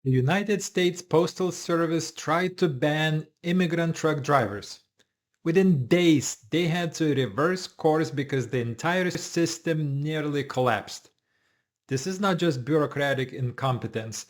The United States Postal Service tried to ban immigrant truck drivers. Within days, they had to reverse course because the entire system nearly collapsed. This is not just bureaucratic incompetence.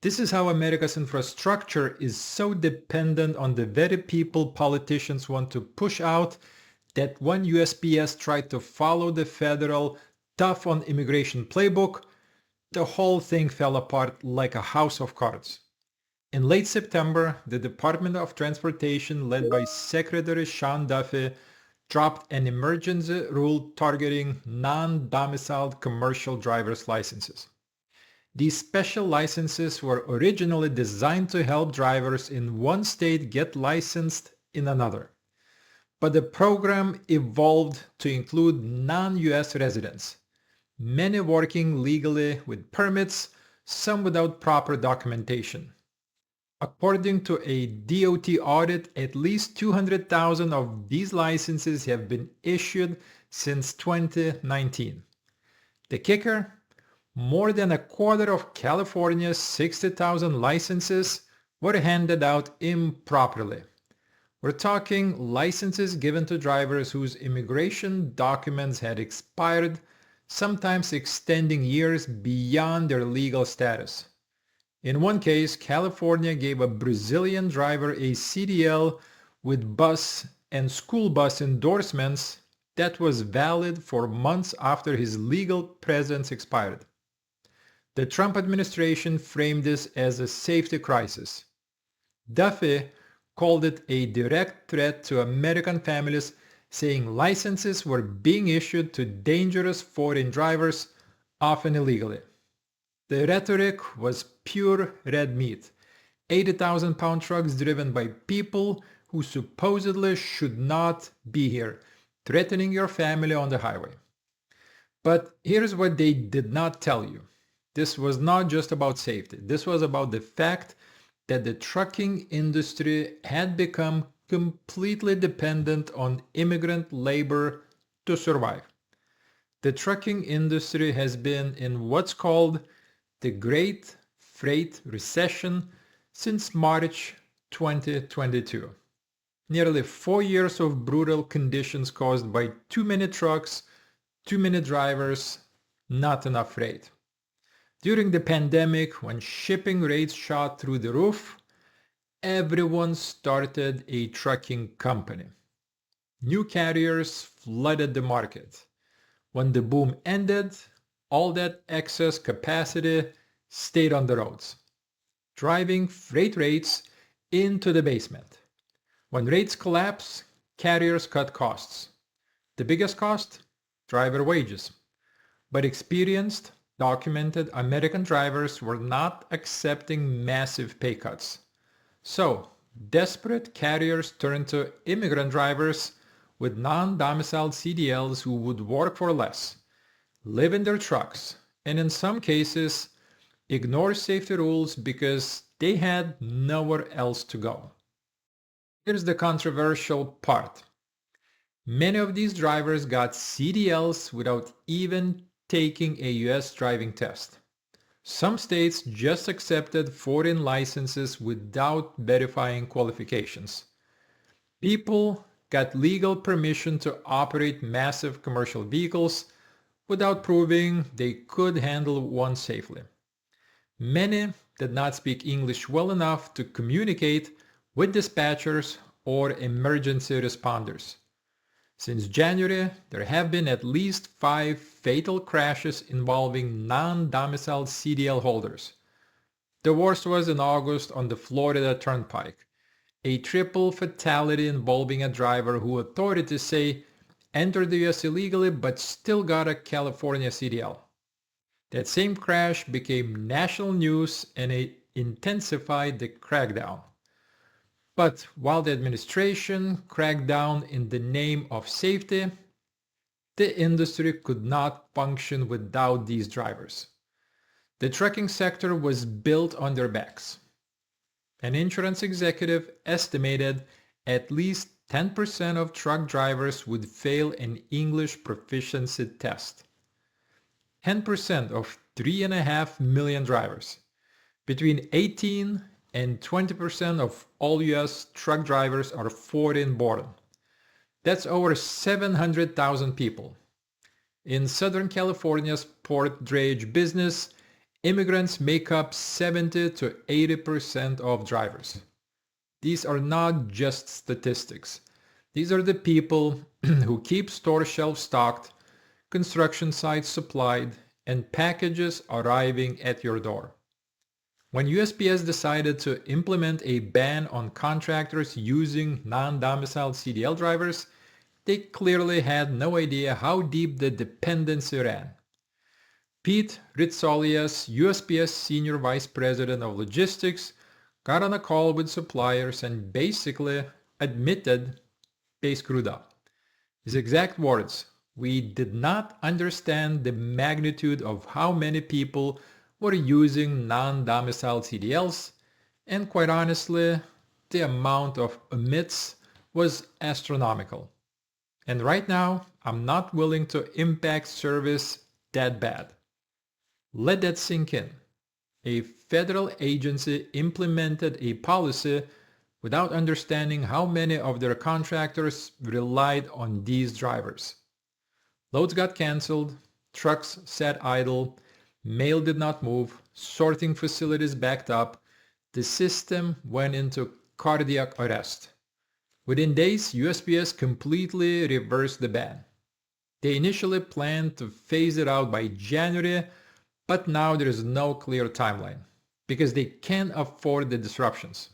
This is how America's infrastructure is so dependent on the very people politicians want to push out that when USPS tried to follow the federal tough on immigration playbook, the whole thing fell apart like a house of cards. In late September, the Department of Transportation, led by Secretary Sean Duffy, dropped an emergency rule targeting non-domiciled commercial driver's licenses. These special licenses were originally designed to help drivers in one state get licensed in another. But the program evolved to include non-US residents, many working legally with permits, some without proper documentation. According to a DOT audit, at least 200,000 of these licenses have been issued since 2019. The kicker? More than a quarter of California's 60,000 licenses were handed out improperly. We're talking licenses given to drivers whose immigration documents had expired, sometimes extending years beyond their legal status. In one case, California gave a Brazilian driver a CDL with bus and school bus endorsements that was valid for months after his legal presence expired. The Trump administration framed this as a safety crisis. Duffy called it a direct threat to American families, saying licenses were being issued to dangerous foreign drivers, often illegally. The rhetoric was pure red meat. 80,000-pound trucks driven by people who supposedly should not be here, threatening your family on the highway. But here's what they did not tell you. This was not just about safety. This was about the fact that the trucking industry had become completely dependent on immigrant labor to survive. The trucking industry has been in what's called the Great Freight Recession since March 2022. Nearly 4 years of brutal conditions caused by too many trucks, too many drivers, not enough freight. During the pandemic, when shipping rates shot through the roof, everyone started a trucking company. New carriers flooded the market. When the boom ended, all that excess capacity stayed on the roads, driving freight rates into the basement. When rates collapse, carriers cut costs. The biggest cost? Driver wages. But experienced, documented American drivers were not accepting massive pay cuts. So, desperate carriers turned to immigrant drivers with non-domiciled CDLs who would work for less, live in their trucks, and in some cases, ignore safety rules because they had nowhere else to go. Here's the controversial part. Many of these drivers got CDLs without even taking a US driving test. Some states just accepted foreign licenses without verifying qualifications. People got legal permission to operate massive commercial vehicles without proving they could handle one safely. Many did not speak English well enough to communicate with dispatchers or emergency responders. Since January, there have been at least 5 fatal crashes involving non-domiciled CDL holders. The worst was in August on the Florida Turnpike, a triple fatality involving a driver who authorities say entered the US illegally but still got a California CDL. That same crash became national news and it intensified the crackdown. But while the administration cracked down in the name of safety, the industry could not function without these drivers. The trucking sector was built on their backs. An insurance executive estimated at least 10% of truck drivers would fail an English proficiency test. 10% of 3.5 million drivers. Between 18 and 20% of all US truck drivers are foreign born. That's over 700,000 people. In Southern California's port drayage business, immigrants make up 70 to 80% of drivers. These are not just statistics. These are the people who keep store shelves stocked, construction sites supplied, and packages arriving at your door. When USPS decided to implement a ban on contractors using non-domiciled CDL drivers, they clearly had no idea how deep the dependency ran. Pete Ritsolias, USPS Senior Vice President of Logistics, got on a call with suppliers and basically admitted they screwed up. His exact words, "We did not understand the magnitude of how many people were using non-domiciled CDLs, and quite honestly, the amount of omits was astronomical. And right now, I'm not willing to impact service that bad." Let that sink in. A federal agency implemented a policy without understanding how many of their contractors relied on these drivers. Loads got canceled, trucks sat idle, mail did not move, sorting facilities backed up. The system went into cardiac arrest. Within days, USPS completely reversed the ban. They initially planned to phase it out by January, but now there is no clear timeline because they can't afford the disruptions.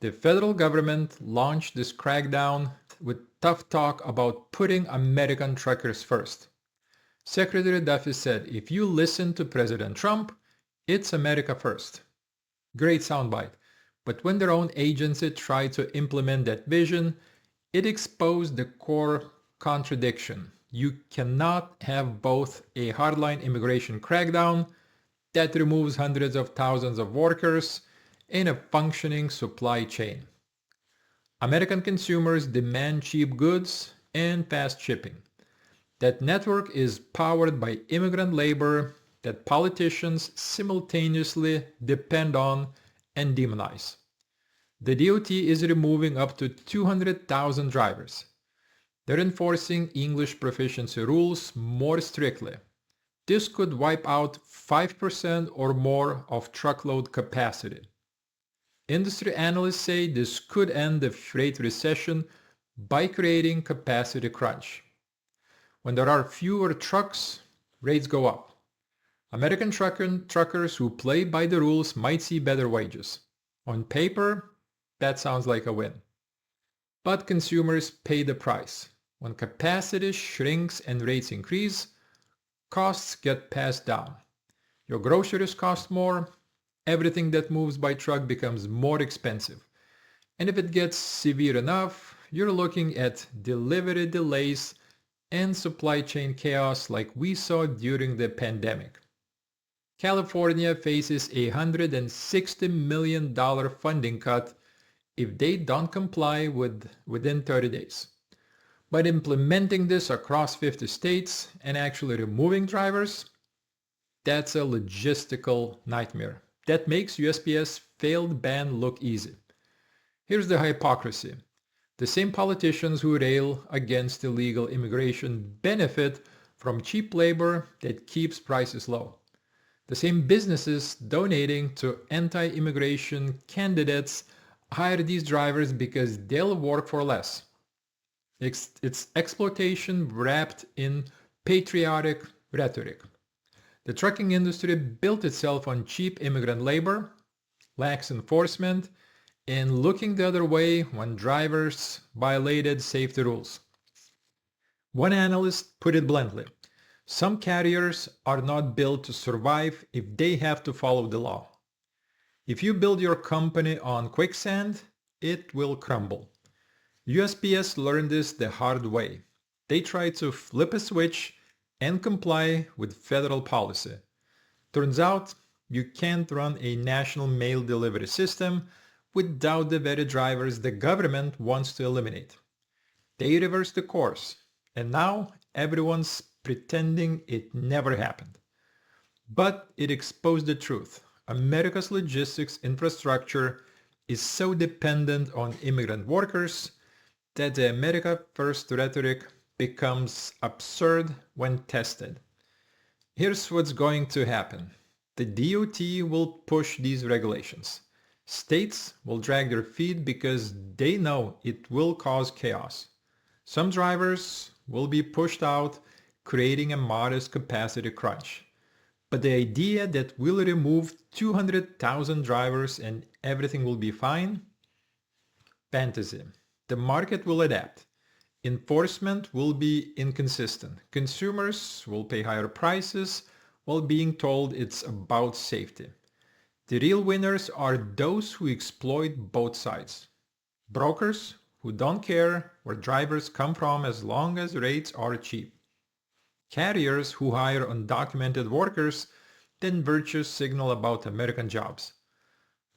The federal government launched this crackdown with tough talk about putting American truckers first. Secretary Duffy said, "If you listen to President Trump, it's America first." Great soundbite. But when their own agency tried to implement that vision, it exposed the core contradiction. You cannot have both a hardline immigration crackdown that removes hundreds of thousands of workers and a functioning supply chain. American consumers demand cheap goods and fast shipping. That network is powered by immigrant labor that politicians simultaneously depend on and demonize. The DOT is removing up to 200,000 drivers. They're enforcing English proficiency rules more strictly. This could wipe out 5% or more of truckload capacity. Industry analysts say this could end the freight recession by creating capacity crunch. When there are fewer trucks, rates go up. American truckers who play by the rules might see better wages. On paper, that sounds like a win. But consumers pay the price. When capacity shrinks and rates increase, costs get passed down. Your groceries cost more, everything that moves by truck becomes more expensive. And if it gets severe enough, you're looking at delivery delays and supply chain chaos like we saw during the pandemic. California faces a $160 million funding cut if they don't comply within 30 days. But implementing this across 50 states and actually removing drivers, that's a logistical nightmare. That makes USPS failed ban look easy. Here's the hypocrisy. The same politicians who rail against illegal immigration benefit from cheap labor that keeps prices low. The same businesses donating to anti-immigration candidates hire these drivers because they'll work for less. It's exploitation wrapped in patriotic rhetoric. The trucking industry built itself on cheap immigrant labor, lax enforcement, and looking the other way when drivers violated safety rules. One analyst put it bluntly, some carriers are not built to survive if they have to follow the law. If you build your company on quicksand, it will crumble. USPS learned this the hard way. They tried to flip a switch and comply with federal policy. Turns out, you can't run a national mail delivery system without the very drivers the government wants to eliminate. They reversed the course, and now everyone's pretending it never happened. But it exposed the truth. America's logistics infrastructure is so dependent on immigrant workers that the America First rhetoric becomes absurd when tested. Here's what's going to happen. The DOT will push these regulations. States will drag their feet because they know it will cause chaos. Some drivers will be pushed out, creating a modest capacity crunch. But the idea that we'll remove 200,000 drivers and everything will be fine? Fantasy. The market will adapt. Enforcement will be inconsistent. Consumers will pay higher prices while being told it's about safety. The real winners are those who exploit both sides. Brokers who don't care where drivers come from as long as rates are cheap. Carriers who hire undocumented workers then virtue signal about American jobs.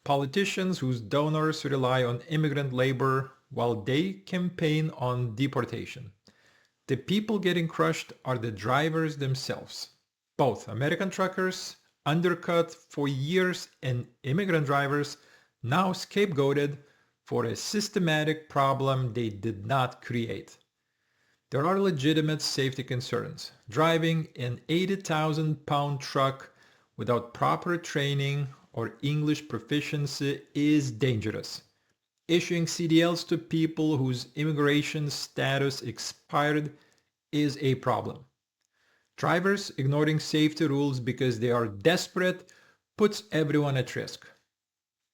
Politicians whose donors rely on immigrant labor while they campaign on deportation. The people getting crushed are the drivers themselves. Both American truckers, undercut for years, and immigrant drivers now scapegoated for a systematic problem they did not create. There are legitimate safety concerns. Driving an 80,000-pound truck without proper training or English proficiency is dangerous. Issuing CDLs to people whose immigration status expired is a problem. Drivers ignoring safety rules because they are desperate puts everyone at risk.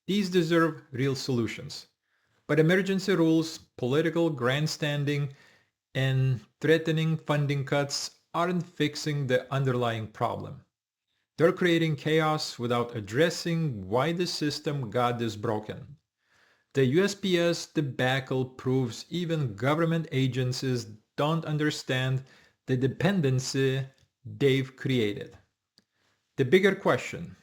These deserve real solutions. But emergency rules, political grandstanding, and threatening funding cuts aren't fixing the underlying problem. They're creating chaos without addressing why the system got this broken. The USPS debacle proves even government agencies don't understand the dependency they've created. The bigger question,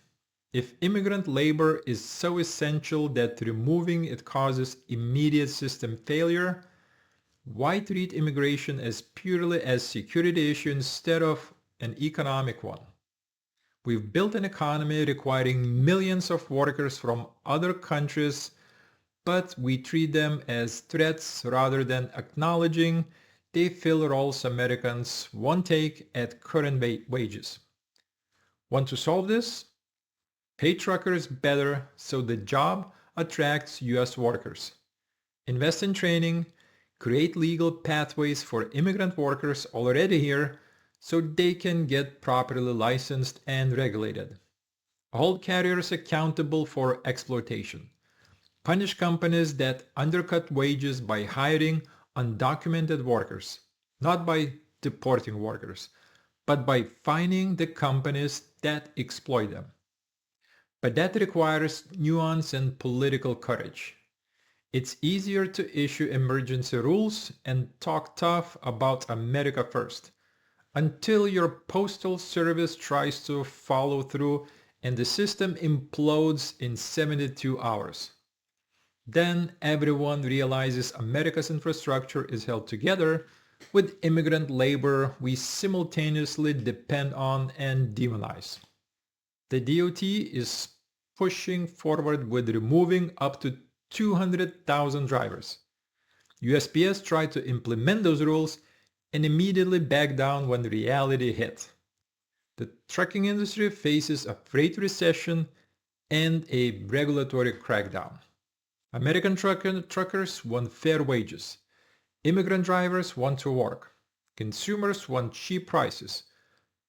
if immigrant labor is so essential that removing it causes immediate system failure, why treat immigration as purely a security issue instead of an economic one? We've built an economy requiring millions of workers from other countries, but we treat them as threats rather than acknowledging they fill roles Americans won't take at current wages. Want to solve this? Pay truckers better so the job attracts US workers. Invest in training, create legal pathways for immigrant workers already here so they can get properly licensed and regulated. Hold carriers accountable for exploitation. Punish companies that undercut wages by hiring undocumented workers, not by deporting workers, but by fining the companies that exploit them. But that requires nuance and political courage. It's easier to issue emergency rules and talk tough about America first, until your postal service tries to follow through and the system implodes in 72 hours. Then everyone realizes America's infrastructure is held together with immigrant labor we simultaneously depend on and demonize. The DOT is pushing forward with removing up to 200,000 drivers. USPS tried to implement those rules and immediately backed down when reality hit. The trucking industry faces a freight recession and a regulatory crackdown. American truckers want fair wages. Immigrant drivers want to work. Consumers want cheap prices.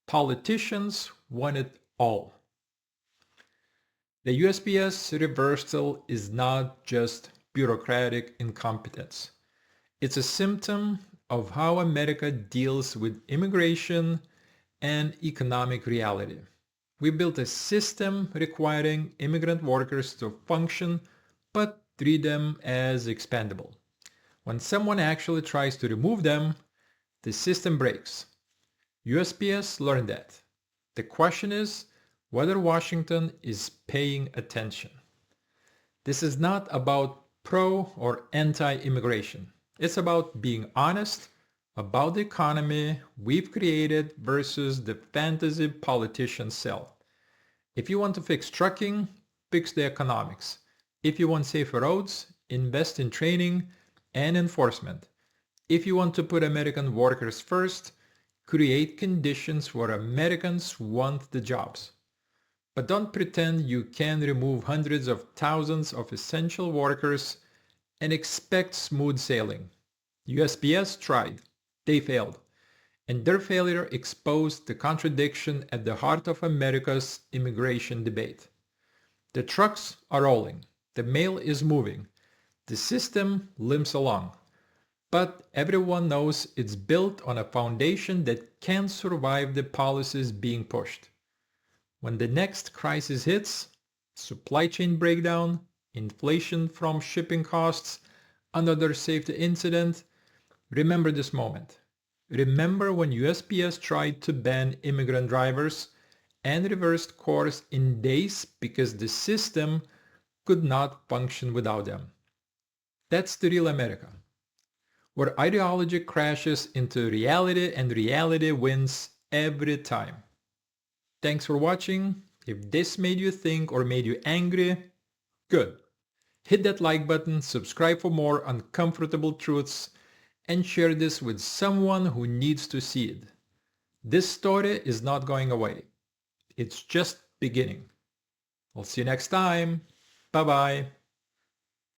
Politicians want it all. The USPS reversal is not just bureaucratic incompetence. It's a symptom of how America deals with immigration and economic reality. We built a system requiring immigrant workers to function but treat them as expendable. When someone actually tries to remove them, the system breaks. USPS learned that. The question is whether Washington is paying attention. This is not about pro or anti-immigration. It's about being honest about the economy we've created versus the fantasy politicians sell. If you want to fix trucking, fix the economics. If you want safer roads, invest in training and enforcement. If you want to put American workers first, create conditions where Americans want the jobs. But don't pretend you can remove hundreds of thousands of essential workers and expect smooth sailing. USPS tried. They failed. And their failure exposed the contradiction at the heart of America's immigration debate. The trucks are rolling. The mail is moving. The system limps along. But everyone knows it's built on a foundation that can't survive the policies being pushed. When the next crisis hits, supply chain breakdown, inflation from shipping costs, another safety incident, remember this moment. Remember when USPS tried to ban immigrant drivers and reversed course in days because the system could not function without them. That's the real America, where ideology crashes into reality and reality wins every time. Thanks for watching. If this made you think or made you angry, good. Hit that like button, subscribe for more uncomfortable truths, and share this with someone who needs to see it. This story is not going away. It's just beginning. I'll see you next time. Bye-bye.